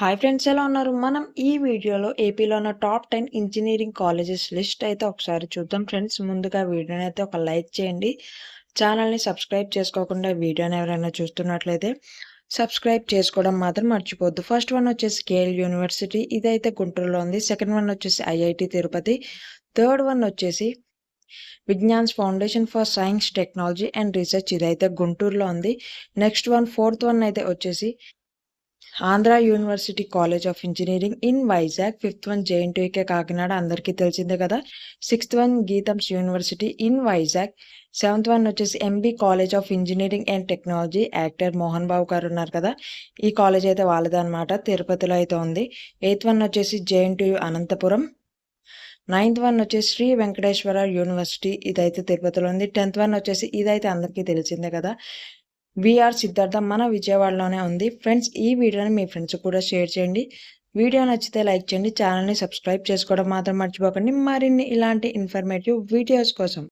Hi friends, ఎలా ఉన్నారు? మనం ఈ వీడియోలో ఏపీలో ఉన్న టాప్ 10 ఇంజినీరింగ్ కాలేజెస్ లిస్ట్ అయితే ఒకసారి చూద్దాం ఫ్రెండ్స్. ముందుగా వీడియోని అయితే ఒక లైక్ చేయండి. ఛానల్ని సబ్స్క్రైబ్ చేసుకోకుండా వీడియోని ఎవరైనా చూస్తున్నట్లయితే సబ్స్క్రైబ్ చేసుకోవడం మాత్రం మర్చిపోద్దు. ఫస్ట్ వన్ వచ్చేసి కేఎల్ యూనివర్సిటీ, ఇదైతే గుంటూరులో ఉంది. సెకండ్ వన్ వచ్చేసి ఐఐటి తిరుపతి. థర్డ్ వన్ వచ్చేసి Vignan's foundation for science technology and research, ఇదైతే గుంటూరులో ఉంది. నెక్స్ట్ వన్ ఫోర్త్ వన్ అయితే వచ్చేసి Andhra university college of engineering in Vizag. Fifth one JNTUK Kakinada, అందరికీ తెలిసిందే కదా. Sixth one GITAM's university in Vizag. Seventh one వచ్చేసి MB college of engineering and technology, actor Mohan Babu garu ఉన్నారు కదా, ఈ కాలేజ్ అయితే వాళ్ళదన్నమాట, తిరుపతిలో అయితే ఉంది. ఎయిత్ వన్ వచ్చేసి జేఎన్టీయూ అనంతపురం. నైన్త్ వన్ వచ్చేసి శ్రీ వెంకటేశ్వర యూనివర్సిటీ, ఇదైతే తిరుపతిలో ఉంది. 10th వన్ వచ్చేసి ఇదైతే అందరికీ తెలిసిందే కదా, విఆర్ సిద్ధార్థ, మన విజయవాడలోనే ఉంది. ఫ్రెండ్స్, ఈ వీడియోని మీ ఫ్రెండ్స్ కూడా షేర్ చేయండి. వీడియో నచ్చితే లైక్ చేయండి. ఛానల్ని సబ్స్క్రైబ్ చేసుకోవడం మాత్రం మర్చిపోకండి మరిన్ని ఇలాంటి ఇన్ఫర్మేటివ్ వీడియోస్ కోసం.